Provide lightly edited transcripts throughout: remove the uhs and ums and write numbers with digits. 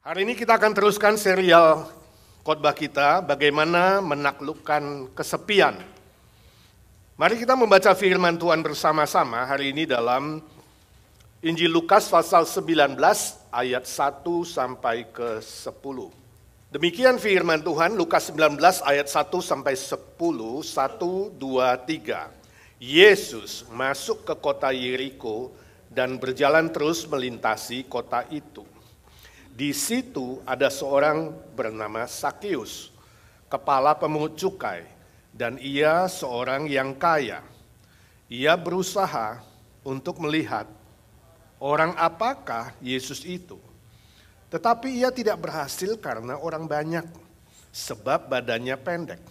Hari ini kita akan teruskan serial khotbah kita, bagaimana menaklukkan kesepian. Mari kita membaca firman Tuhan bersama-sama hari ini dalam Injil Lukas pasal 19 ayat 1 sampai ke 10. Demikian firman Tuhan, Lukas 19 ayat 1 sampai 10, 1, 2, 3. Yesus masuk ke kota Yeriko dan berjalan terus melintasi kota itu. Di situ ada seorang bernama Sakeus, kepala pemungut cukai, dan ia seorang yang kaya. Ia berusaha untuk melihat orang apakah Yesus itu. Tetapi ia tidak berhasil karena orang banyak, sebab badannya pendek.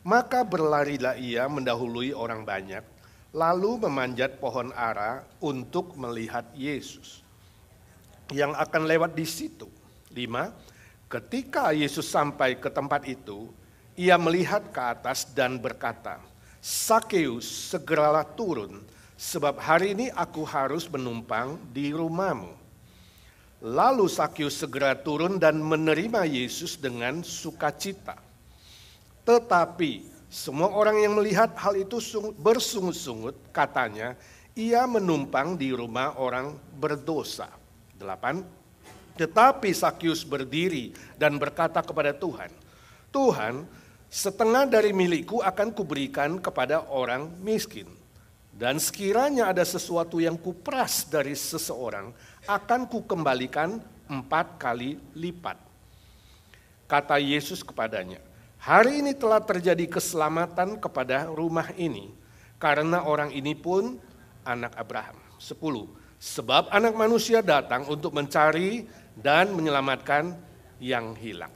Maka berlarilah ia mendahului orang banyak, lalu memanjat pohon ara untuk melihat Yesus yang akan lewat di situ. 5. Ketika Yesus sampai ke tempat itu, ia melihat ke atas dan berkata, "Sakeus, segeralah turun, sebab hari ini aku harus menumpang di rumahmu." Lalu Sakeus segera turun dan menerima Yesus dengan sukacita. Tetapi semua orang yang melihat hal itu bersungut-sungut, katanya, ia menumpang di rumah orang berdosa. 8. Tetapi Sakeus berdiri dan berkata kepada Tuhan, "Tuhan, setengah dari milikku akan kuberikan kepada orang miskin. Dan sekiranya ada sesuatu yang kuperas dari seseorang, akan kukembalikan 4 kali lipat." Kata Yesus kepadanya, "Hari ini telah terjadi keselamatan kepada rumah ini, karena orang ini pun anak Abraham." 10. Sebab anak manusia datang untuk mencari dan menyelamatkan yang hilang.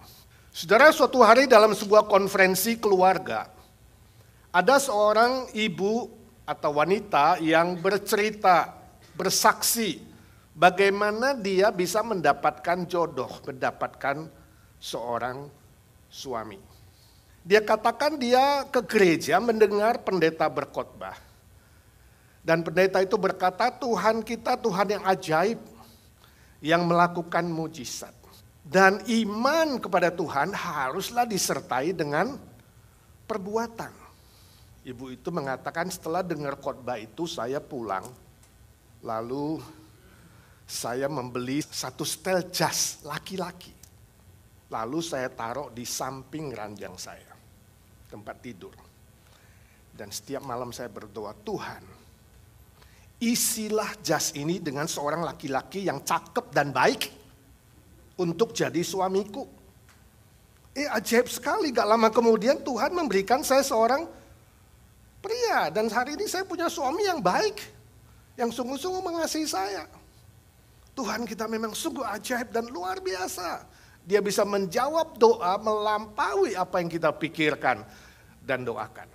Saudara, suatu hari dalam sebuah konferensi keluarga, ada seorang ibu atau wanita yang bercerita, bersaksi bagaimana dia bisa mendapatkan jodoh, mendapatkan seorang suami. Dia katakan dia ke gereja mendengar pendeta berkhotbah. Dan pendeta itu berkata, Tuhan kita Tuhan yang ajaib, yang melakukan mujizat. Dan iman kepada Tuhan haruslah disertai dengan perbuatan. Ibu itu mengatakan, setelah dengar khotbah itu saya pulang, lalu saya membeli 1 setel jas laki-laki. Lalu saya taruh di samping ranjang saya, tempat tidur. Dan setiap malam saya berdoa, Tuhan, isilah jas ini dengan seorang laki-laki yang cakep dan baik untuk jadi suamiku. Ajaib sekali, gak lama kemudian Tuhan memberikan saya seorang pria. Dan hari ini saya punya suami yang baik, yang sungguh-sungguh mengasihi saya. Tuhan kita memang sungguh ajaib dan luar biasa. Dia bisa menjawab doa melampaui apa yang kita pikirkan dan doakan.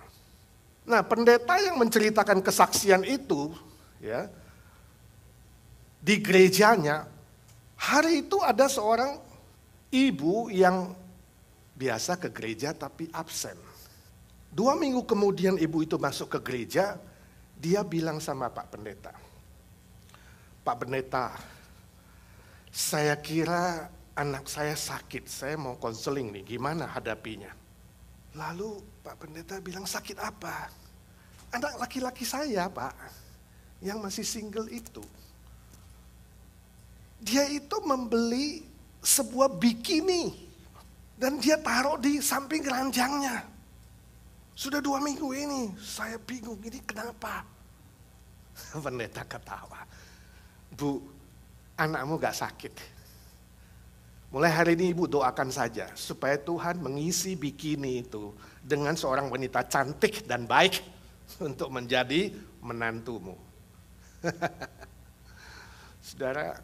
Nah, pendeta yang menceritakan kesaksian itu, ya, di gerejanya, hari itu ada seorang ibu yang biasa ke gereja tapi absen. 2 minggu kemudian ibu itu masuk ke gereja, dia bilang sama Pak Pendeta, "Pak Pendeta, saya kira anak saya sakit, saya mau konseling nih, gimana hadapinya?" Lalu Pak Pendeta bilang, "Sakit apa?" "Anak laki-laki saya, Pak, yang masih single itu. Dia itu membeli sebuah bikini dan dia taruh di samping ranjangnya. Sudah 2 minggu ini, saya bingung ini kenapa?" Pendeta ketawa. "Bu, anakmu gak sakit. Mulai hari ini ibu doakan saja supaya Tuhan mengisi bikini itu dengan seorang wanita cantik dan baik untuk menjadi menantumu." Saudara,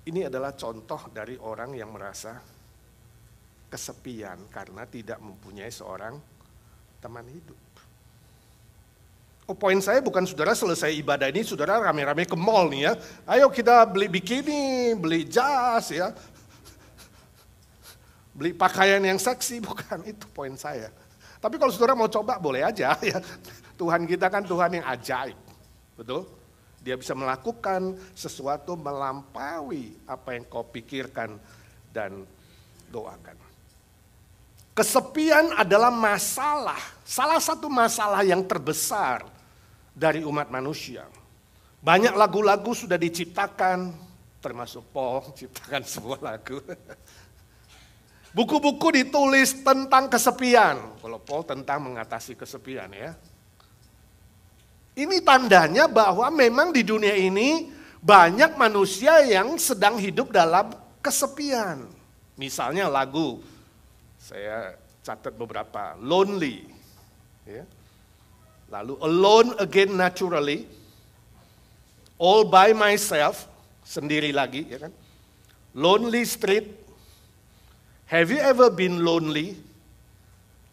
ini adalah contoh dari orang yang merasa kesepian karena tidak mempunyai seorang teman hidup. Poin saya bukan saudara selesai ibadah ini, saudara rame-rame ke mall nih ya. Ayo kita beli bikini, beli jas ya. Beli pakaian yang seksi, bukan itu poin saya. Tapi kalau saudara mau coba boleh aja ya. Tuhan kita kan Tuhan yang ajaib. Betul? Dia bisa melakukan sesuatu melampaui apa yang kau pikirkan dan doakan. Kesepian adalah masalah, salah satu masalah yang terbesar dari umat manusia. Banyak lagu-lagu sudah diciptakan, termasuk Paul ciptakan sebuah lagu. Buku-buku ditulis tentang kesepian. Kalau Paul tentang mengatasi kesepian ya. Ini tandanya bahwa memang di dunia ini banyak manusia yang sedang hidup dalam kesepian. Misalnya lagu, saya catat beberapa, Lonely. Ya. Lalu Alone Again Naturally, All by Myself, sendiri lagi, ya kan? Lonely Street, Have you ever been lonely?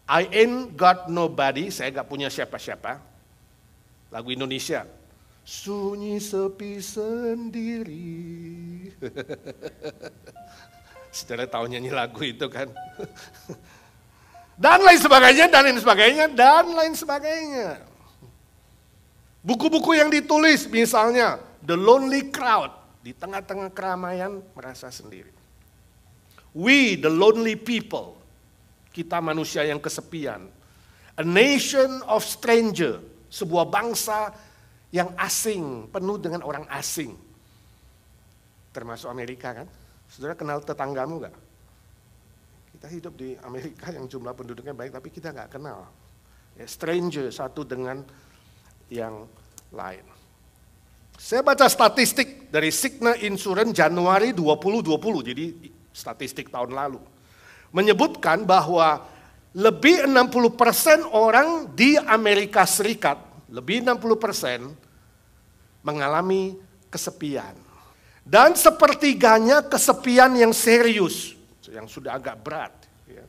I ain't got nobody, saya gak punya siapa-siapa. Lagu Indonesia, sunyi sepi sendiri. Saudara tahu nyanyi lagu itu kan? Dan lain sebagainya, dan lain sebagainya, dan lain sebagainya. Buku-buku yang ditulis misalnya, The Lonely Crowd, di tengah-tengah keramaian merasa sendiri. We, the lonely people, kita manusia yang kesepian. A nation of stranger, sebuah bangsa yang asing, penuh dengan orang asing. Termasuk Amerika kan? Saudara kenal tetanggamu gak? Kita hidup di Amerika yang jumlah penduduknya baik, tapi kita gak kenal. Ya, stranger satu dengan yang lain. Saya baca statistik dari Cigna Insurance Januari 2020, jadi statistik tahun lalu, menyebutkan bahwa lebih 60% orang di Amerika Serikat, lebih 60% mengalami kesepian. Dan sepertiganya kesepian yang serius, yang sudah agak berat. Ya.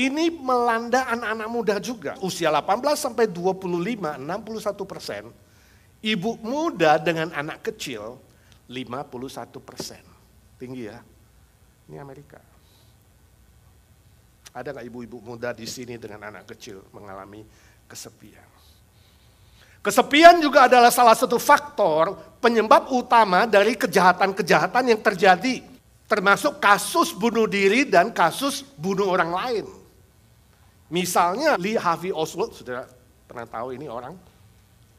Ini melanda anak-anak muda juga, usia 18 sampai 25, 61%. Ibu muda dengan anak kecil, 51%. Tinggi ya. Ini Amerika. Ada nggak ibu-ibu muda di sini dengan anak kecil mengalami kesepian? Kesepian juga adalah salah satu faktor penyebab utama dari kejahatan-kejahatan yang terjadi. Termasuk kasus bunuh diri dan kasus bunuh orang lain. Misalnya Lee Harvey Oswald, sudah pernah tahu ini orang.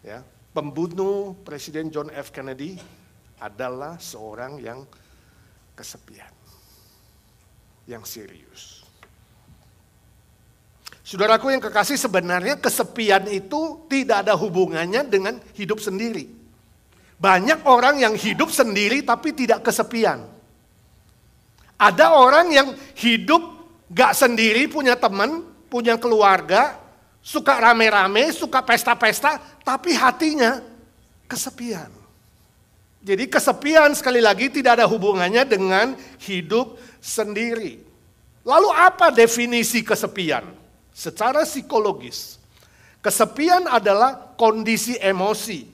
Ya, pembunuh Presiden John F. Kennedy adalah seorang yang kesepian. Yang serius. Saudaraku yang kekasih, sebenarnya kesepian itu tidak ada hubungannya dengan hidup sendiri. Banyak orang yang hidup sendiri tapi tidak kesepian. Ada orang yang hidup gak sendiri, punya teman, punya keluarga, suka rame-rame, suka pesta-pesta, tapi hatinya kesepian. Jadi kesepian sekali lagi tidak ada hubungannya dengan hidup sendiri. Lalu apa definisi kesepian? Secara psikologis, kesepian adalah kondisi emosi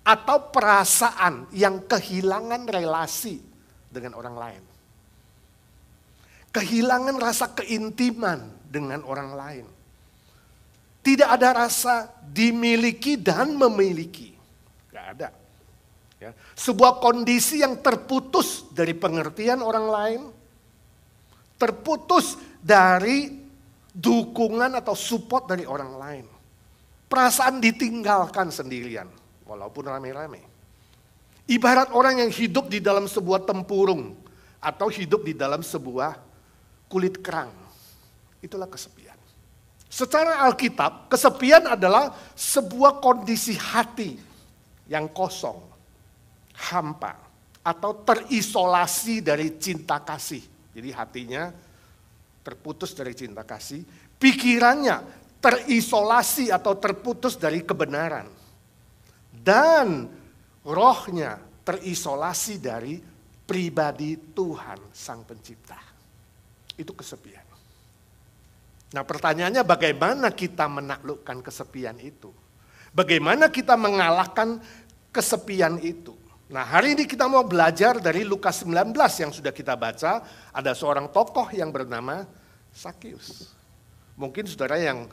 atau perasaan yang kehilangan relasi dengan orang lain. Kehilangan rasa keintiman dengan orang lain. Tidak ada rasa dimiliki dan memiliki. Gak ada. Ya. Sebuah kondisi yang terputus dari pengertian orang lain, terputus dari dukungan atau support dari orang lain. Perasaan ditinggalkan sendirian, walaupun rame-rame. Ibarat orang yang hidup di dalam sebuah tempurung, atau hidup di dalam sebuah kulit kerang. Itulah kesepian. Secara Alkitab, kesepian adalah sebuah kondisi hati yang kosong, hampa, atau terisolasi dari cinta kasih. Jadi hatinya terputus dari cinta kasih, pikirannya terisolasi atau terputus dari kebenaran. Dan rohnya terisolasi dari pribadi Tuhan Sang Pencipta. Itu kesepian. Nah pertanyaannya bagaimana kita menaklukkan kesepian itu? Bagaimana kita mengalahkan kesepian itu? Nah hari ini kita mau belajar dari Lukas 19 yang sudah kita baca. Ada seorang tokoh yang bernama Sakius. Mungkin saudara yang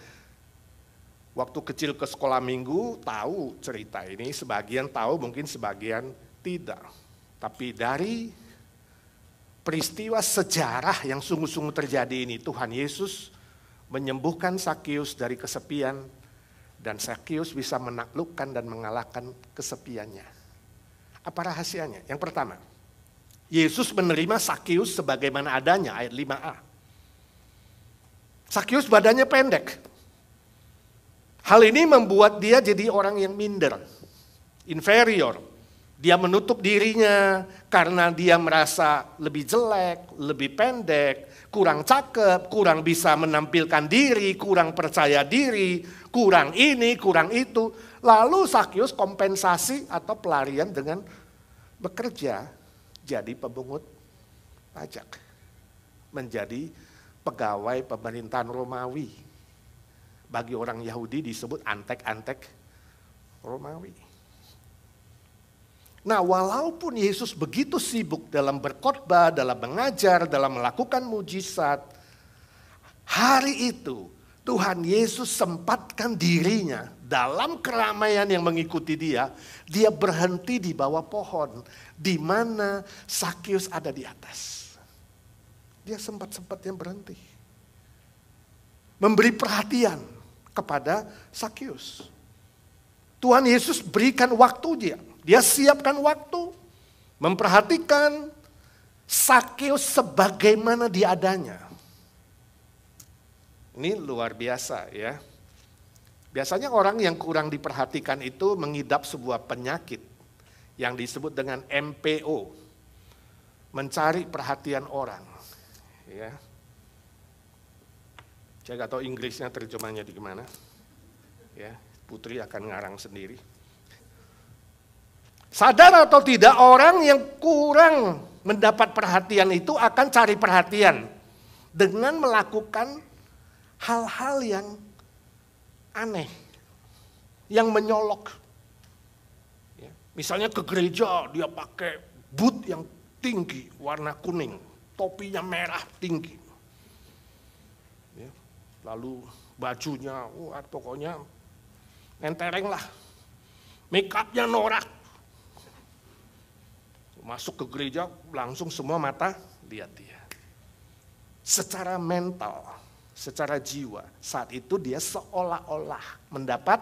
Waktu kecil ke sekolah minggu tahu cerita ini, sebagian tahu mungkin sebagian tidak. Tapi dari peristiwa sejarah yang sungguh-sungguh terjadi ini, Tuhan Yesus menyembuhkan Sakeus dari kesepian dan Sakeus bisa menaklukkan dan mengalahkan kesepiannya. Apa rahasianya? Yang pertama, Yesus menerima Sakeus sebagaimana adanya, ayat 5a. Sakeus badannya pendek. Hal ini membuat dia jadi orang yang minder, inferior. Dia menutup dirinya karena dia merasa lebih jelek, lebih pendek, kurang cakep, kurang bisa menampilkan diri, kurang percaya diri, kurang ini, kurang itu. Lalu Sakeus kompensasi atau pelarian dengan bekerja jadi pemungut pajak. Menjadi pegawai pemerintahan Romawi. Bagi orang Yahudi disebut antek-antek Romawi. Nah, walaupun Yesus begitu sibuk dalam berkhotbah, dalam mengajar, dalam melakukan mujizat, hari itu Tuhan Yesus sempatkan dirinya dalam keramaian yang mengikuti dia berhenti di bawah pohon di mana Sakeus ada di atas. Dia sempat-sempatnya berhenti. Memberi perhatian kepada Sakeus. Tuhan Yesus berikan waktu dia. Dia siapkan waktu, memperhatikan Sakeus sebagaimana dia adanya. Ini luar biasa ya. Biasanya orang yang kurang diperhatikan itu mengidap sebuah penyakit yang disebut dengan MPO. Mencari perhatian orang. Ya. Saya nggak tahu Inggrisnya terjemahnya di mana. Ya, Putri akan ngarang sendiri. Sadar atau tidak, orang yang kurang mendapat perhatian itu akan cari perhatian dengan melakukan hal-hal yang aneh, yang menyolok. Ya, misalnya ke gereja dia pakai boot yang tinggi, warna kuning, topinya merah tinggi. Ya, lalu bajunya, pokoknya nentereng lah, make upnya norak. Masuk ke gereja langsung semua mata lihat dia. Secara mental, secara jiwa, saat itu dia seolah-olah mendapat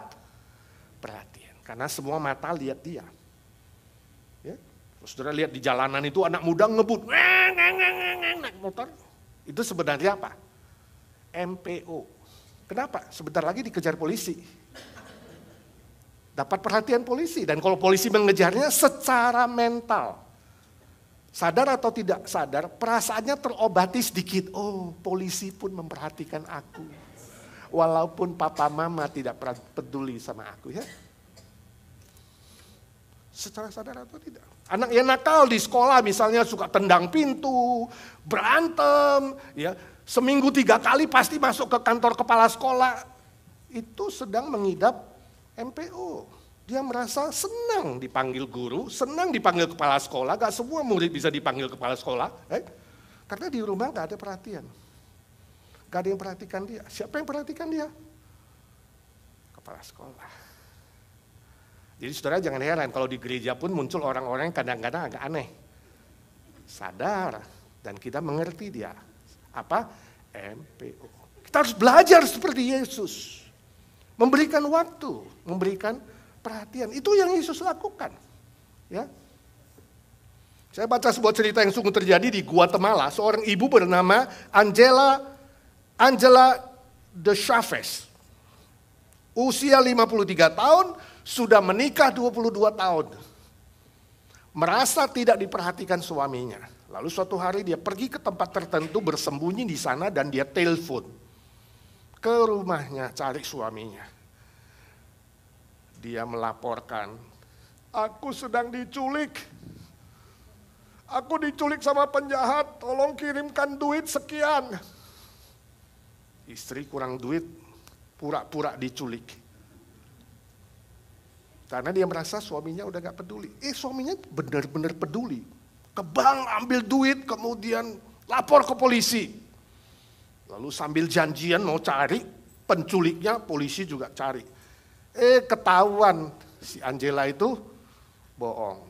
perhatian. Karena semua mata lihat dia. Ya. Terus saudara lihat di jalanan itu anak muda ngebut, naik motor. Itu sebenarnya apa? MPO. Kenapa? Sebentar lagi dikejar polisi. Dapat perhatian polisi. Dan kalau polisi mengejarnya secara mental. Sadar atau tidak sadar, perasaannya terobati sedikit. Oh, polisi pun memperhatikan aku. Walaupun papa mama tidak peduli sama aku ya. Secara sadar atau tidak. Anak yang nakal di sekolah misalnya suka tendang pintu, berantem. Ya, seminggu 3 kali pasti masuk ke kantor kepala sekolah. Itu sedang mengidap MPO. Dia merasa senang dipanggil guru, senang dipanggil kepala sekolah. Gak semua murid bisa dipanggil kepala sekolah. Karena di rumah gak ada perhatian. Gak ada yang perhatikan dia. Siapa yang perhatikan dia? Kepala sekolah. Jadi saudara jangan heran kalau di gereja pun muncul orang-orang yang kadang-kadang agak aneh. Sadar dan kita mengerti dia. Apa? MPO. Kita harus belajar seperti Yesus. Memberikan waktu, memberikan perhatian. Itu yang Yesus lakukan. Ya. Saya baca sebuah cerita yang sungguh terjadi di Guatemala. Seorang ibu bernama Angela de Chavez. Usia 53 tahun, sudah menikah 22 tahun. Merasa tidak diperhatikan suaminya. Lalu suatu hari dia pergi ke tempat tertentu, bersembunyi di sana dan dia telepon ke rumahnya cari suaminya. Dia melaporkan, aku sedang diculik. Aku diculik sama penjahat, tolong kirimkan duit sekian. Istri kurang duit, pura-pura diculik. Karena dia merasa suaminya udah gak peduli. Suaminya benar-benar peduli. Ke bank ambil duit, kemudian lapor ke polisi. Lalu sambil janjian mau cari, Penculiknya polisi juga cari. Ketahuan si Angela itu bohong.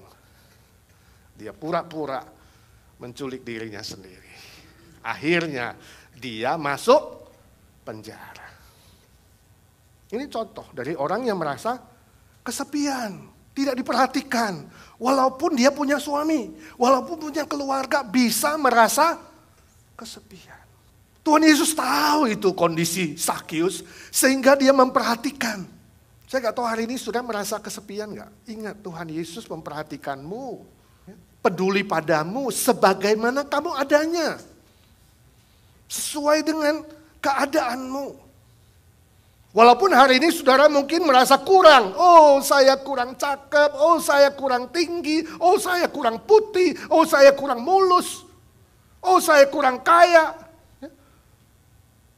Dia pura-pura menculik dirinya sendiri. Akhirnya dia masuk penjara. Ini contoh dari orang yang merasa kesepian, tidak diperhatikan. Walaupun dia punya suami, walaupun punya keluarga, bisa merasa kesepian. Tuhan Yesus tahu itu kondisi Sakius, sehingga dia memperhatikan. Saya gak tahu hari ini sudah merasa kesepian gak? Ingat, Tuhan Yesus memperhatikanmu, peduli padamu sebagaimana kamu adanya. Sesuai dengan keadaanmu. Walaupun hari ini saudara mungkin merasa kurang. Oh, saya kurang cakep. Oh, saya kurang tinggi. Oh, saya kurang putih. Oh, saya kurang mulus. Oh, saya kurang kaya.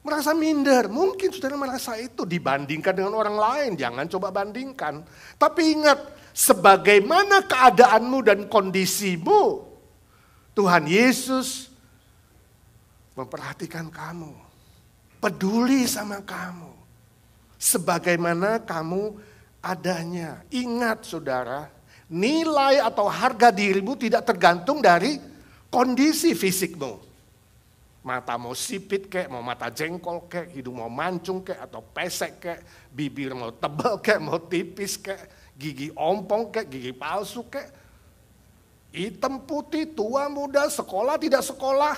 Merasa minder. Mungkin saudara merasa itu dibandingkan dengan orang lain. Jangan coba bandingkan. Tapi ingat, sebagaimana keadaanmu dan kondisimu, Tuhan Yesus memperhatikan kamu. Peduli sama kamu. Sebagaimana kamu adanya. Ingat saudara, nilai atau harga dirimu tidak tergantung dari kondisi fisikmu. Mata mau sipit kek, mau mata jengkol kek, hidung mau mancung kek, atau pesek kek, bibir mau tebal kek, mau tipis kek, gigi ompong kek, gigi palsu kek, hitam putih, tua muda, sekolah tidak sekolah.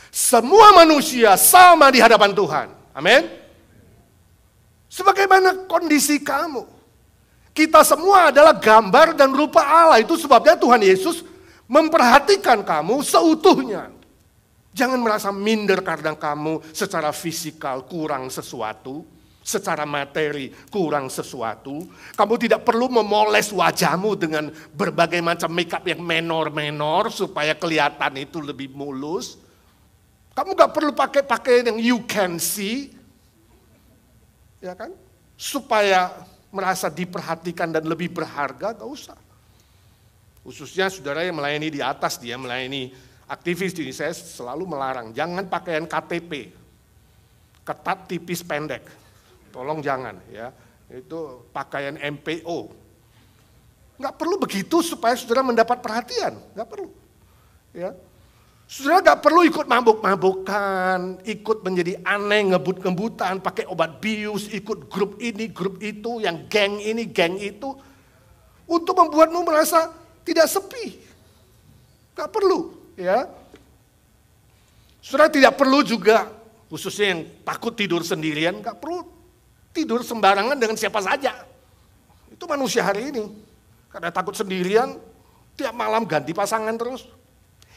Semua manusia sama di hadapan Tuhan. Amin. Sebagaimana kondisi kamu. Kita semua adalah gambar dan rupa Allah. Itu sebabnya Tuhan Yesus memperhatikan kamu seutuhnya. Jangan merasa minder karena kamu secara fisikal kurang sesuatu. Secara materi kurang sesuatu. Kamu tidak perlu memoles wajahmu dengan berbagai macam makeup yang menor-menor supaya kelihatan itu lebih mulus. Kamu gak perlu pakai pakaian yang you can see. Ya kan? Supaya merasa diperhatikan dan lebih berharga, gak usah. Khususnya saudara yang melayani di atas, dia melayani aktivis, ini saya selalu melarang. Jangan pakaian KTP, ketat, tipis, pendek. Tolong jangan ya. Itu pakaian MPO. Gak perlu begitu supaya saudara mendapat perhatian, gak perlu. Ya. Saudara gak perlu ikut mabuk-mabukan, ikut menjadi aneh, ngebut-ngebutan, pakai obat bius, ikut grup ini, grup itu, yang geng ini, geng itu. Untuk membuatmu merasa tidak sepi. Gak perlu. Ya. Saudara tidak perlu juga, khususnya yang takut tidur sendirian, gak perlu tidur sembarangan dengan siapa saja. Itu manusia hari ini. Karena takut sendirian, tiap malam ganti pasangan terus.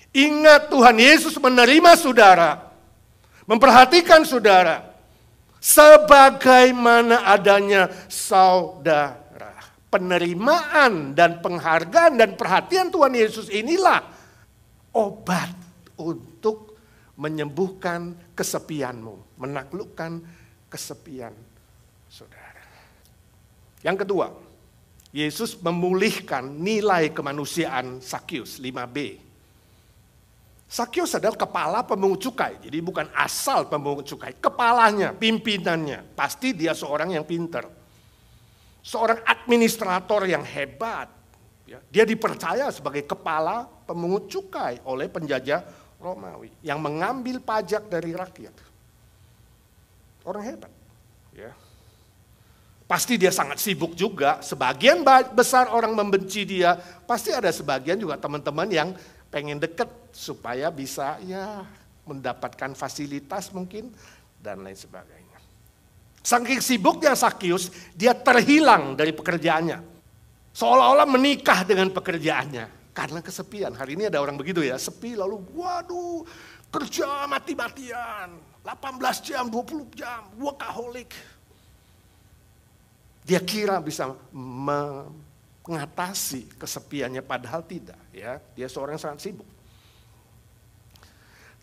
Ingat, Tuhan Yesus menerima saudara, memperhatikan saudara, sebagaimana adanya saudara. Penerimaan dan penghargaan dan perhatian Tuhan Yesus inilah obat untuk menyembuhkan kesepianmu, menaklukkan kesepian saudara. Yang kedua, Yesus memulihkan nilai kemanusiaan Sakius, 5b. Sakius adalah kepala pemungut cukai, jadi bukan asal pemungut cukai, kepalanya, pimpinannya, pasti dia seorang yang pintar. Seorang administrator yang hebat, ya. Dia dipercaya sebagai kepala pemungut cukai oleh penjajah Romawi, yang mengambil pajak dari rakyat. Orang hebat. Ya. Pasti dia sangat sibuk juga, sebagian besar orang membenci dia, pasti ada sebagian juga teman-teman yang pengen deket supaya bisa ya mendapatkan fasilitas mungkin dan lain sebagainya. Saking sibuknya Sakius, dia terhilang dari pekerjaannya. Seolah-olah menikah dengan pekerjaannya karena kesepian. Hari ini ada orang begitu ya, sepi lalu waduh kerja mati-matian, 18 jam, 20 jam, workaholic. Dia kira bisa mengatasi kesepiannya, padahal tidak. Ya, dia seorang yang sangat sibuk.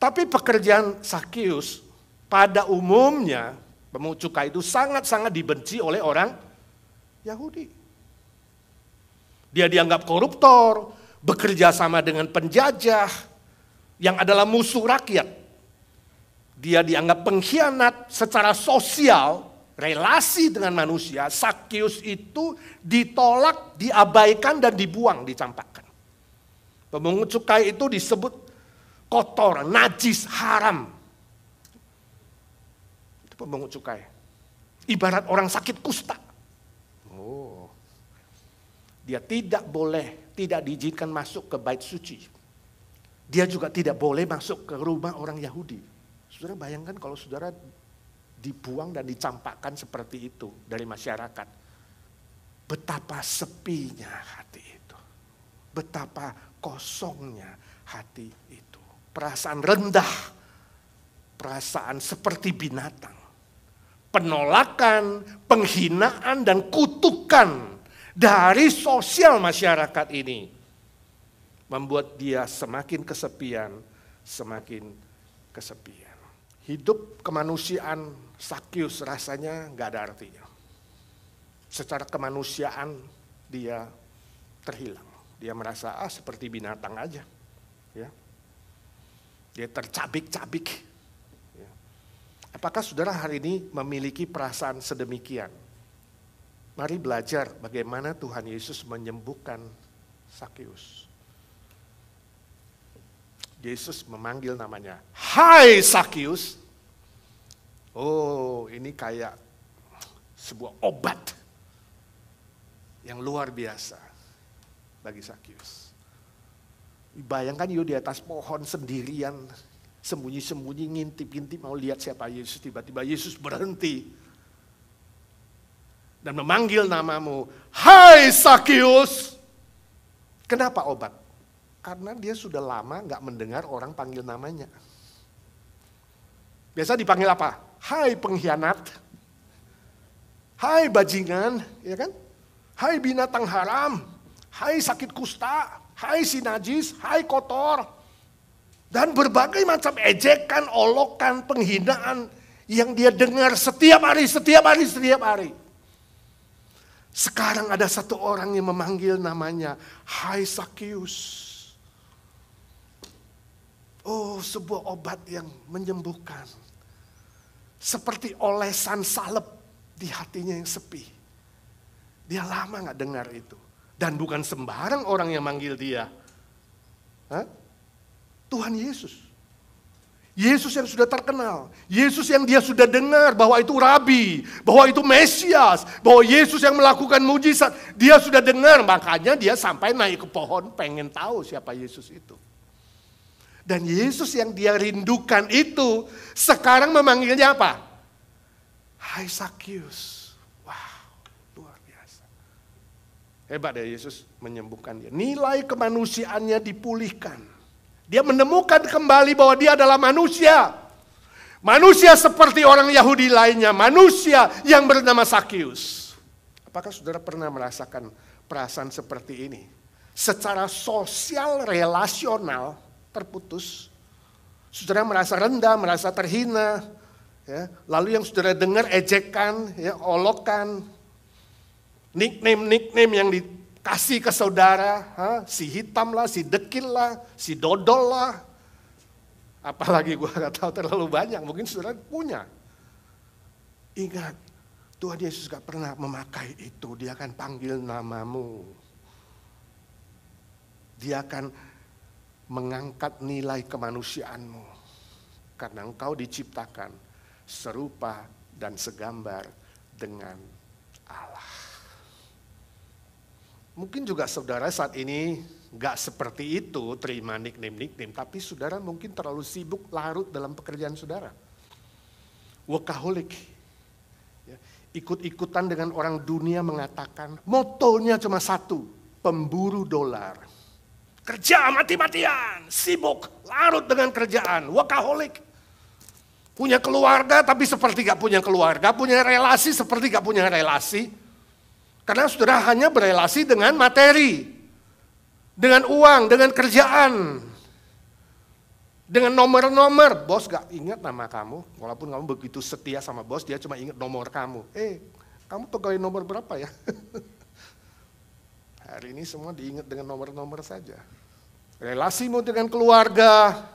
Tapi pekerjaan Sakius pada umumnya pemungut cukai itu sangat-sangat dibenci oleh orang Yahudi. Dia dianggap koruptor, bekerja sama dengan penjajah yang adalah musuh rakyat. Dia dianggap pengkhianat secara sosial, relasi dengan manusia. Sakyus itu ditolak, diabaikan, dan dibuang, dicampakkan. Pemungut cukai itu disebut kotor, najis, haram. Itu pemungut cukai. Ibarat orang sakit kusta. Oh, dia tidak boleh, tidak diizinkan masuk ke bait suci. Dia juga tidak boleh masuk ke rumah orang Yahudi. Saudara bayangkan kalau saudara dibuang dan dicampakkan seperti itu dari masyarakat. Betapa sepinya hati itu. Betapa kosongnya hati itu. Perasaan rendah. Perasaan seperti binatang. Penolakan, penghinaan, dan kutukan dari sosial masyarakat ini membuat dia semakin kesepian, semakin kesepian. Hidup kemanusiaan Sakyus rasanya nggak ada artinya. Secara kemanusiaan dia terhilang. Dia merasa seperti binatang aja. Ya. Dia tercabik-cabik. Ya. Apakah saudara hari ini memiliki perasaan sedemikian? Mari belajar bagaimana Tuhan Yesus menyembuhkan Sakyus. Yesus memanggil namanya, "Hai Sakyus." Oh, ini kayak sebuah obat yang luar biasa bagi Sakyus. Bayangkan yuk di atas pohon sendirian, sembunyi-sembunyi, ngintip-ngintip mau lihat siapa Yesus. Tiba-tiba Yesus berhenti dan memanggil namamu, "Hai Sakyus." Kenapa obat? Karena dia sudah lama nggak mendengar orang panggil namanya. Biasa dipanggil apa? Hai pengkhianat, hai bajingan, ya kan? Hai binatang haram, hai sakit kusta, hai si najis, hai kotor. Dan berbagai macam ejekan, olokan, penghinaan yang dia dengar setiap hari. Sekarang ada satu orang yang memanggil namanya, "Hai Sakyus." Oh, sebuah obat yang menyembuhkan. Seperti olesan salep di hatinya yang sepi. Dia lama gak dengar itu. Dan bukan sembarang orang yang manggil dia. Tuhan Yesus. Yesus yang sudah terkenal. Yesus yang dia sudah dengar bahwa itu Rabi. Bahwa itu Mesias. Bahwa Yesus yang melakukan mujizat. Dia sudah dengar, makanya dia sampai naik ke pohon pengen tahu siapa Yesus itu. Dan Yesus yang dia rindukan itu sekarang memanggilnya apa? Hai Sakyus. Wow, luar biasa. Hebat ya Yesus menyembuhkan dia. Nilai kemanusiaannya dipulihkan. Dia menemukan kembali bahwa dia adalah manusia. Manusia seperti orang Yahudi lainnya. Manusia yang bernama Sakyus. Apakah saudara pernah merasakan perasaan seperti ini? Secara sosial relasional terputus, saudara merasa rendah, merasa terhina, ya. Lalu yang saudara dengar ejekan, ya, olokan, nickname yang dikasih ke saudara, si hitam lah, si dekil lah, si dodol lah, apalagi gue gak tahu terlalu banyak, mungkin saudara punya. Ingat, Tuhan Yesus gak pernah memakai itu, dia akan panggil namamu, dia akan mengangkat nilai kemanusiaanmu. Karena engkau diciptakan serupa dan segambar dengan Allah. Mungkin juga saudara saat ini gak seperti itu terima nickname, tapi saudara mungkin terlalu sibuk larut dalam pekerjaan saudara. Workaholic. Ya, ikut-ikutan dengan orang dunia mengatakan motonya cuma satu, pemburu dolar. Kerja mati-matian, sibuk, larut dengan kerjaan, workaholic. Punya keluarga tapi seperti gak punya keluarga, punya relasi seperti gak punya relasi. Karena saudara hanya berelasi dengan materi, dengan uang, dengan kerjaan. Dengan nomor-nomor, bos gak ingat nama kamu, walaupun kamu begitu setia sama bos, dia cuma ingat nomor kamu. Kamu pegawai nomor berapa ya? Hari ini semua diingat dengan nomor-nomor saja. Relasimu dengan keluarga,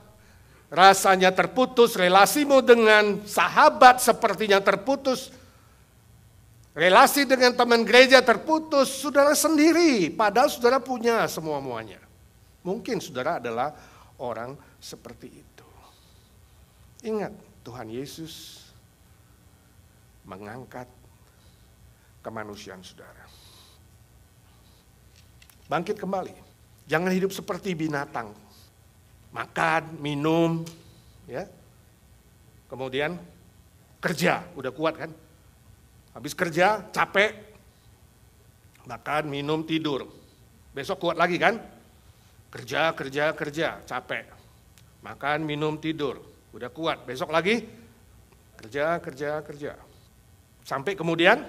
rasanya terputus, relasimu dengan sahabat sepertinya terputus, relasi dengan teman gereja terputus, saudara sendiri, padahal saudara punya semua-muanya. Mungkin saudara adalah orang seperti itu. Ingat, Tuhan Yesus mengangkat kemanusiaan saudara. Bangkit kembali. Jangan hidup seperti binatang. Makan, minum, ya. Kemudian kerja, udah kuat kan? Habis kerja, capek. Makan, minum, tidur. Besok kuat lagi kan? Kerja, capek. Makan, minum, tidur. Udah kuat, besok lagi kerja. Sampai kemudian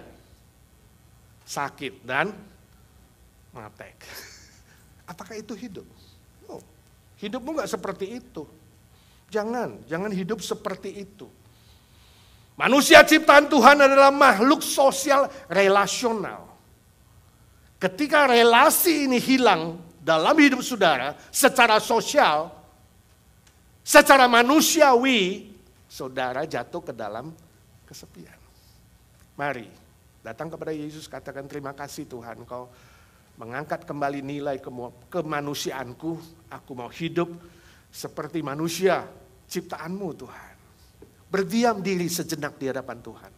sakit dan matek. Apakah itu hidup? Oh, hidupmu gak seperti itu. Jangan hidup seperti itu. Manusia ciptaan Tuhan adalah makhluk sosial relasional. Ketika relasi ini hilang dalam hidup saudara secara sosial, secara manusiawi, saudara jatuh ke dalam kesepian. Mari datang kepada Yesus, katakan terima kasih Tuhan, Kau mengangkat kembali nilai kemanusiaanku. Aku mau hidup seperti manusia ciptaanmu Tuhan. Berdiam diri sejenak di hadapan Tuhan.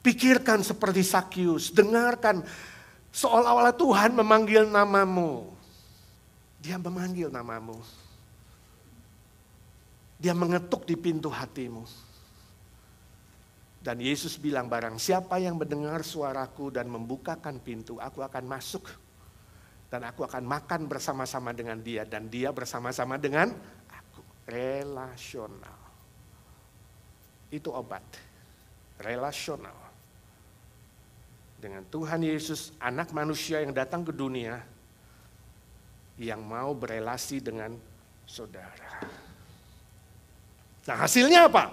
Pikirkan seperti Sakius, dengarkan seolah-olah Tuhan memanggil namamu. Dia memanggil namamu. Dia mengetuk di pintu hatimu. Dan Yesus bilang, barang siapa yang mendengar suaraku dan membukakan pintu, aku akan masuk. Dan aku akan makan bersama-sama dengan dia. Dan dia bersama-sama dengan aku. Relasional. Itu obat. Relasional. Dengan Tuhan Yesus, anak manusia yang datang ke dunia, yang mau berelasi dengan saudara. Nah, hasilnya apa?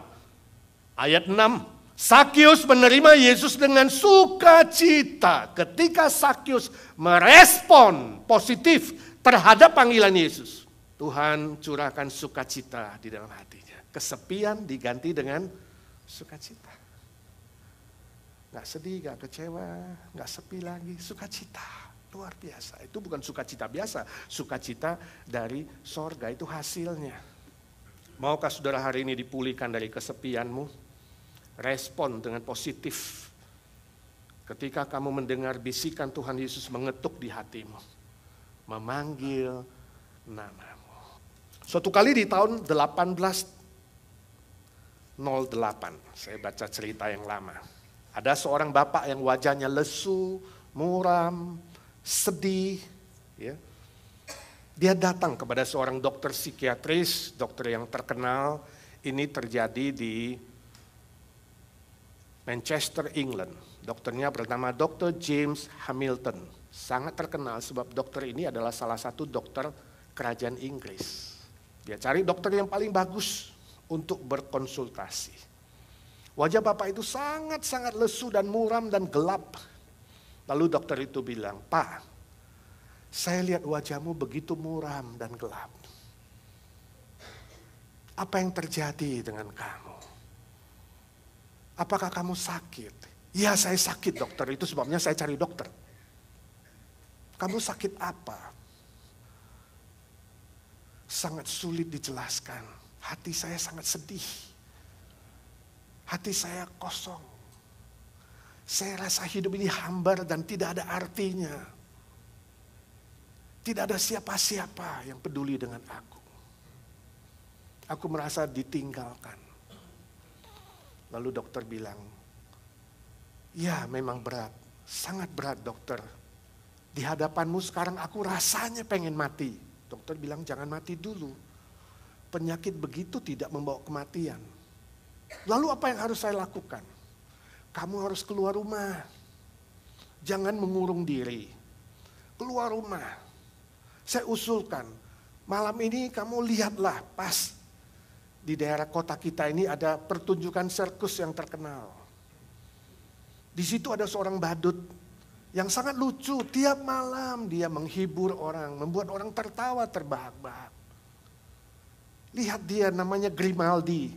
Ayat 6. Sakius menerima Yesus dengan sukacita. Ketika Sakius merespon positif terhadap panggilan Yesus, Tuhan curahkan sukacita di dalam hatinya. Kesepian diganti dengan sukacita. Gak sedih, gak kecewa, gak sepi lagi, sukacita. Luar biasa. Itu bukan sukacita biasa, sukacita dari sorga, itu hasilnya. Maukah saudara hari ini dipulihkan dari kesepianmu? Respon dengan positif ketika kamu mendengar bisikan Tuhan Yesus mengetuk di hatimu, memanggil namamu. Suatu kali di tahun 1808, saya baca cerita yang lama. Ada seorang bapak yang wajahnya lesu, muram, sedih. Ya. Dia datang kepada seorang dokter psikiatris, dokter yang terkenal. Ini terjadi di Manchester, England. Dokternya bernama Dr. James Hamilton. Sangat terkenal sebab dokter ini adalah salah satu dokter kerajaan Inggris. Dia cari dokter yang paling bagus untuk berkonsultasi. Wajah bapak itu sangat-sangat lesu dan muram dan gelap. Lalu dokter itu bilang, "Pak, saya lihat wajahmu begitu muram dan gelap. Apa yang terjadi dengan kamu? Apakah kamu sakit?" "Ya, saya sakit dokter, itu sebabnya saya cari dokter." "Kamu sakit apa?" "Sangat sulit dijelaskan. Hati saya sangat sedih. Hati saya kosong. Saya rasa hidup ini hambar dan tidak ada artinya. Tidak ada siapa-siapa yang peduli dengan aku. Aku merasa ditinggalkan." Lalu dokter bilang, "Ya, memang berat, sangat berat dokter. Di hadapanmu sekarang aku rasanya pengen mati." Dokter bilang, "Jangan mati dulu. Penyakit begitu tidak membawa kematian." "Lalu apa yang harus saya lakukan?" "Kamu harus keluar rumah. Jangan mengurung diri. Keluar rumah. Saya usulkan, malam ini kamu lihatlah pas di daerah kota kita ini ada pertunjukan sirkus yang terkenal. Di situ ada seorang badut yang sangat lucu. Tiap malam dia menghibur orang, membuat orang tertawa terbahak-bahak. Lihat dia namanya Grimaldi.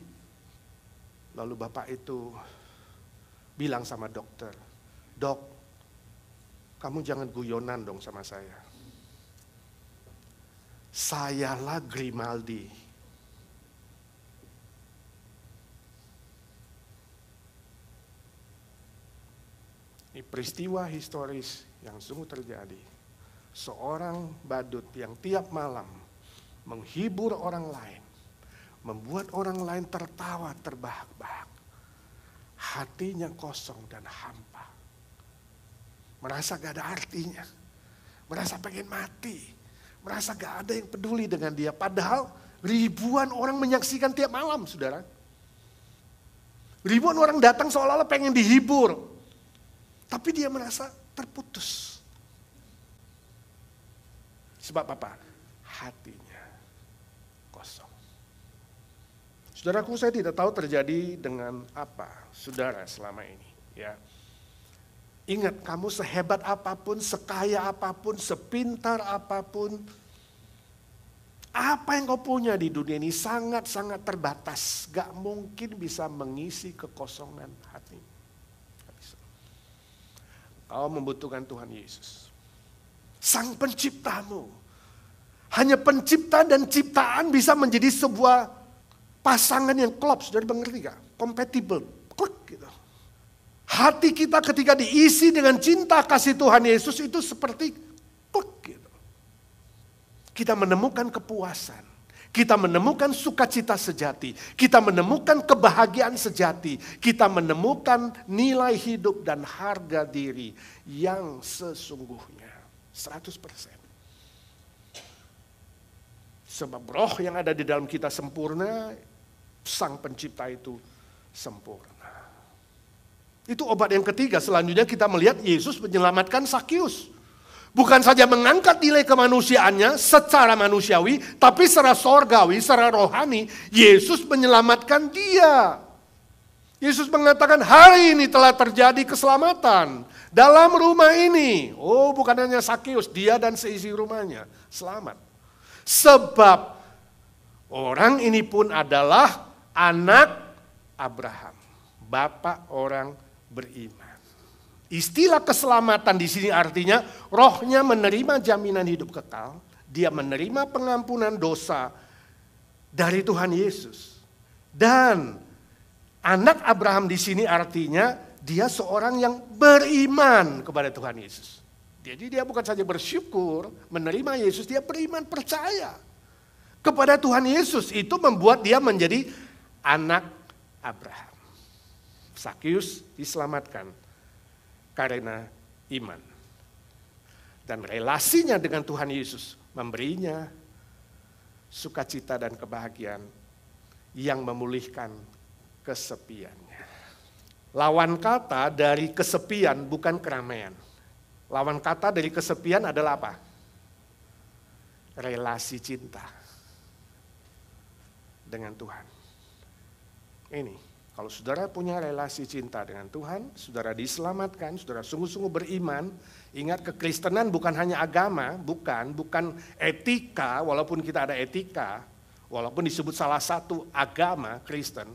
Lalu bapak itu bilang sama dokter, "Dok, kamu jangan guyonan dong sama saya. Sayalah Grimaldi." Ini peristiwa historis yang sungguh terjadi. Seorang badut yang tiap malam menghibur orang lain, membuat orang lain tertawa terbahak-bahak. Hatinya kosong dan hampa. Merasa gak ada artinya. Merasa pengen mati. Merasa gak ada yang peduli dengan dia. Padahal ribuan orang menyaksikan tiap malam, saudara. Ribuan orang datang seolah-olah pengen dihibur. Tapi dia merasa terputus. Sebab apa? Hatinya kosong. Saudaraku, saya tidak tahu terjadi dengan apa saudara selama ini. Ya. Ingat, kamu sehebat apapun, sekaya apapun, sepintar apapun, apa yang kau punya di dunia ini sangat-sangat terbatas. Gak mungkin bisa mengisi kekosongan hati. Kau membutuhkan Tuhan Yesus, Sang Penciptamu. Hanya pencipta dan ciptaan bisa menjadi sebuah pasangan yang klop, sudah mengerti gak? Compatible, klik gitu. Hati kita ketika diisi dengan cinta kasih Tuhan Yesus itu seperti klik gitu. Kita menemukan kepuasan. Kita menemukan sukacita sejati. Kita menemukan kebahagiaan sejati. Kita menemukan nilai hidup dan harga diri yang sesungguhnya. 100%. Sebab roh yang ada di dalam kita sempurna, Sang Pencipta itu sempurna. Itu obat yang ketiga. Selanjutnya kita melihat Yesus menyelamatkan Sakius. Bukan saja mengangkat nilai kemanusiaannya secara manusiawi, tapi secara sorgawi, secara rohani, Yesus menyelamatkan dia. Yesus mengatakan, hari ini telah terjadi keselamatan dalam rumah ini. Oh, bukan hanya Sakius, dia dan seisi rumahnya selamat. Sebab orang ini pun adalah anak Abraham, bapak orang beriman. Istilah keselamatan di sini artinya rohnya menerima jaminan hidup kekal, dia menerima pengampunan dosa dari Tuhan Yesus. Dan anak Abraham di sini artinya dia seorang yang beriman kepada Tuhan Yesus. Jadi dia bukan saja bersyukur menerima Yesus, dia beriman percaya kepada Tuhan Yesus. Itu membuat dia menjadi anak Abraham. Sakius diselamatkan karena iman. Dan relasinya dengan Tuhan Yesus memberinya sukacita dan kebahagiaan yang memulihkan kesepiannya. Lawan kata dari kesepian bukan keramaian. Lawan kata dari kesepian adalah apa? Relasi cinta dengan Tuhan. Ini. Kalau saudara punya relasi cinta dengan Tuhan, saudara diselamatkan, saudara sungguh-sungguh beriman. Ingat, kekristenan bukan hanya agama, bukan etika, walaupun kita ada etika, walaupun disebut salah satu agama Kristen.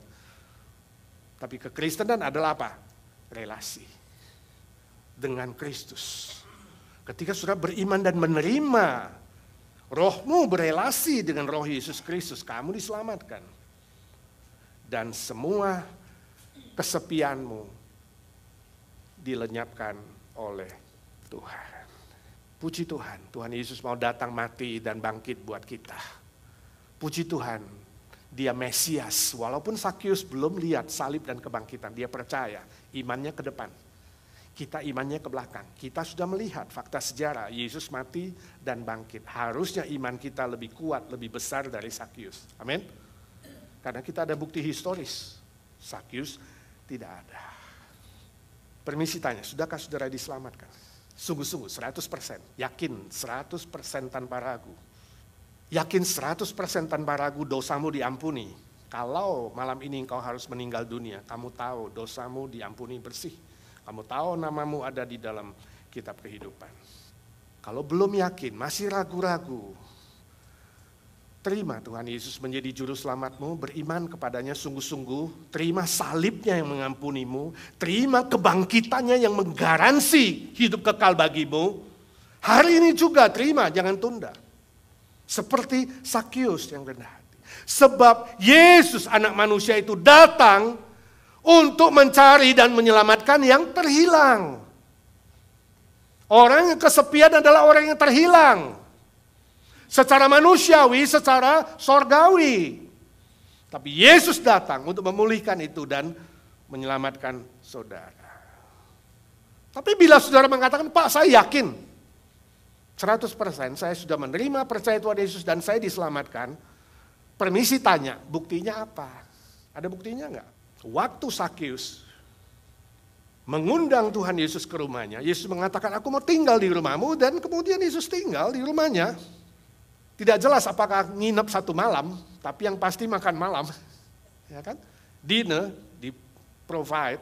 Tapi kekristenan adalah apa? Relasi dengan Kristus. Ketika saudara beriman dan menerima, rohmu berelasi dengan roh Yesus Kristus, kamu diselamatkan. Dan semua kesepianmu dilenyapkan oleh Tuhan. Puji Tuhan, Tuhan Yesus mau datang mati dan bangkit buat kita. Puji Tuhan, dia Mesias. Walaupun Sakius belum lihat salib dan kebangkitan, dia percaya imannya ke depan. Kita imannya ke belakang. Kita sudah melihat fakta sejarah, Yesus mati dan bangkit. Harusnya iman kita lebih kuat, lebih besar dari Sakius. Amin. Karena kita ada bukti historis, Sakius tidak ada. Permisi tanya, sudahkah saudara diselamatkan? Sungguh-sungguh 100%, yakin 100% tanpa ragu. Yakin 100% tanpa ragu dosamu diampuni. Kalau malam ini engkau harus meninggal dunia, kamu tahu dosamu diampuni bersih. Kamu tahu namamu ada di dalam kitab kehidupan. Kalau belum yakin, masih ragu-ragu, Terima Tuhan Yesus menjadi juru selamatmu, beriman kepadanya sungguh-sungguh, terima salibnya yang mengampunimu, terima kebangkitannya yang menggaransi hidup kekal bagimu. Hari ini juga terima, jangan tunda. Seperti Sakius yang rendah hati. Sebab Yesus anak manusia itu datang untuk mencari dan menyelamatkan yang terhilang. Orang yang kesepian adalah orang yang terhilang. Secara manusiawi, secara sorgawi. Tapi Yesus datang untuk memulihkan itu dan menyelamatkan saudara. Tapi bila saudara mengatakan, Pak saya yakin 100% saya sudah menerima percaya Tuhan Yesus dan saya diselamatkan. Permisi tanya, buktinya apa? Ada buktinya enggak? Waktu Sakius mengundang Tuhan Yesus ke rumahnya, Yesus mengatakan aku mau tinggal di rumahmu, dan kemudian Yesus tinggal di rumahnya. Tidak jelas apakah nginep satu malam, tapi yang pasti makan malam. Ya kan? Dinner di provide.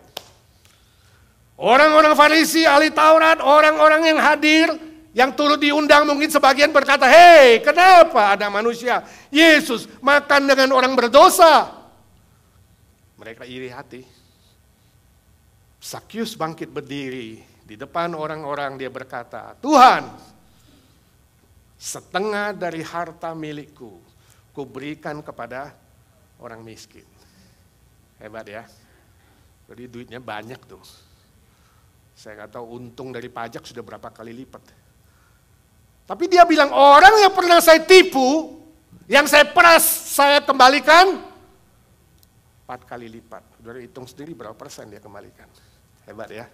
Orang-orang Farisi, ahli Taurat, orang-orang yang hadir, yang turut diundang mungkin sebagian berkata, hei kenapa ada manusia Yesus makan dengan orang berdosa? Mereka iri hati. Sakius bangkit berdiri di depan orang-orang, dia berkata, Tuhan, setengah dari harta milikku, ku berikan kepada orang miskin. Hebat ya. Jadi duitnya banyak tuh. Saya nggak tahu untung dari pajak sudah berapa kali lipat. Tapi dia bilang orang yang pernah saya tipu, yang saya peras, saya kembalikan 4 kali lipat. Sudah hitung sendiri berapa persen dia kembalikan. Hebat ya.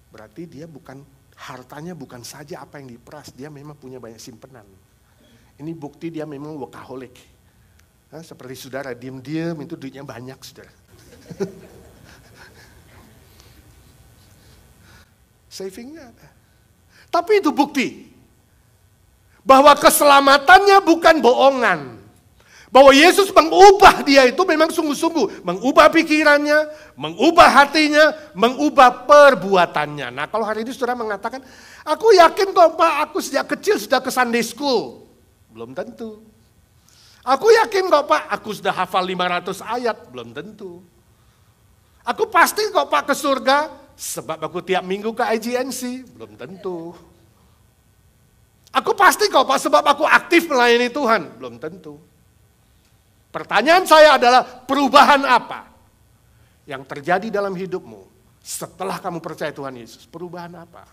Berarti dia hartanya bukan saja apa yang diperas, dia memang punya banyak simpenan. Ini bukti dia memang workaholic. Seperti saudara, diam-diam itu duitnya banyak, saudara. Savingnya ada. Tapi itu bukti bahwa keselamatannya bukan bohongan. Bahwa Yesus mengubah dia itu memang sungguh-sungguh. Mengubah pikirannya, mengubah hatinya, mengubah perbuatannya. Nah kalau hari ini saudara mengatakan, aku yakin kok Pak, aku sejak kecil sudah ke Sunday School. Belum tentu. Aku yakin kok Pak, aku sudah hafal 500 ayat. Belum tentu. Aku pasti kok Pak ke surga, sebab aku tiap minggu ke IGNC. Belum tentu. Aku pasti kok Pak, sebab aku aktif melayani Tuhan. Belum tentu. Pertanyaan saya adalah perubahan apa yang terjadi dalam hidupmu setelah kamu percaya Tuhan Yesus? Perubahan apa?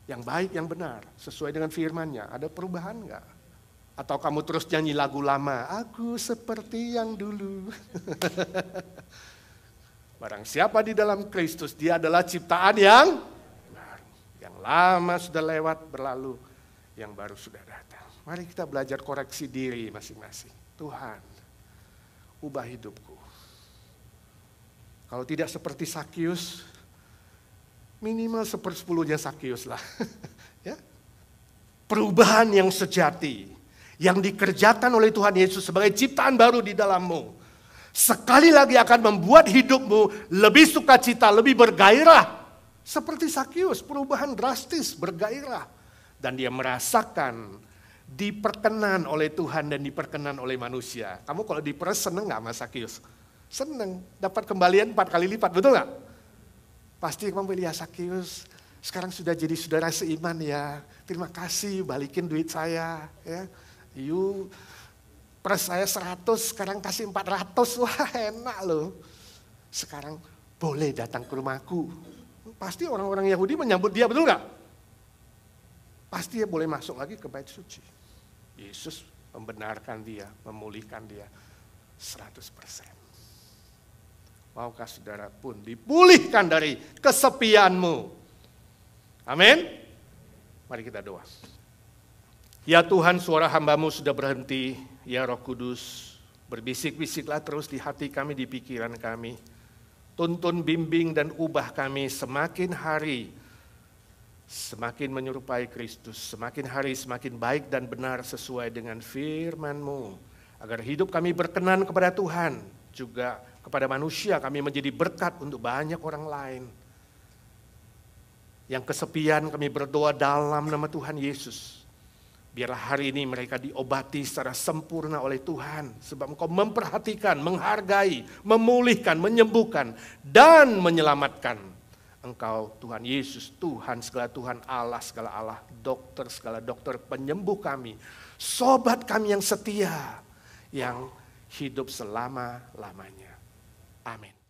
Yang baik, yang benar, sesuai dengan firman-Nya. Ada perubahan enggak? Atau kamu terus nyanyi lagu lama, aku seperti yang dulu. Barang siapa di dalam Kristus, dia adalah ciptaan yang baru. Yang lama sudah lewat, berlalu, yang baru sudah datang. Mari kita belajar koreksi diri masing-masing. Tuhan, ubah hidupku. Kalau tidak seperti Sakius, minimal 1/10-nya Sakius lah. Ya. Perubahan yang sejati, yang dikerjakan oleh Tuhan Yesus sebagai ciptaan baru di dalammu, sekali lagi akan membuat hidupmu lebih sukacita, lebih bergairah. Seperti Sakius, perubahan drastis, bergairah. Dan dia merasakan diperkenan oleh Tuhan dan diperkenan oleh manusia. Kamu kalau diperes seneng gak sama Sakius? Seneng, dapat kembalian 4 kali lipat, betul gak? Pasti kamu pilih ya Sakius, sekarang sudah jadi saudara seiman ya. Terima kasih, balikin duit saya. Ya. You peres saya 100, sekarang kasih 400, wah enak loh. Sekarang boleh datang ke rumahku. Pasti orang-orang Yahudi menyambut dia, betul gak? Pasti dia boleh masuk lagi ke bait suci. Yesus membenarkan dia, memulihkan dia 100%. Maukah saudara pun dipulihkan dari kesepianmu? Amin. Mari kita doa. Ya Tuhan, suara hamba-Mu sudah berhenti. Ya Roh Kudus, berbisik-bisiklah terus di hati kami, di pikiran kami. Tuntun, bimbing, dan ubah kami semakin hari semakin menyerupai Kristus, semakin hari semakin baik dan benar sesuai dengan firman-Mu. Agar hidup kami berkenan kepada Tuhan, juga kepada manusia kami menjadi berkat untuk banyak orang lain. Yang kesepian kami berdoa dalam nama Tuhan Yesus. Biarlah hari ini mereka diobati secara sempurna oleh Tuhan. Sebab Engkau memperhatikan, menghargai, memulihkan, menyembuhkan, dan menyelamatkan. Engkau Tuhan Yesus, Tuhan segala Tuhan, Allah segala Allah, dokter segala dokter, penyembuh kami. Sobat kami yang setia, yang hidup selama-lamanya. Amin.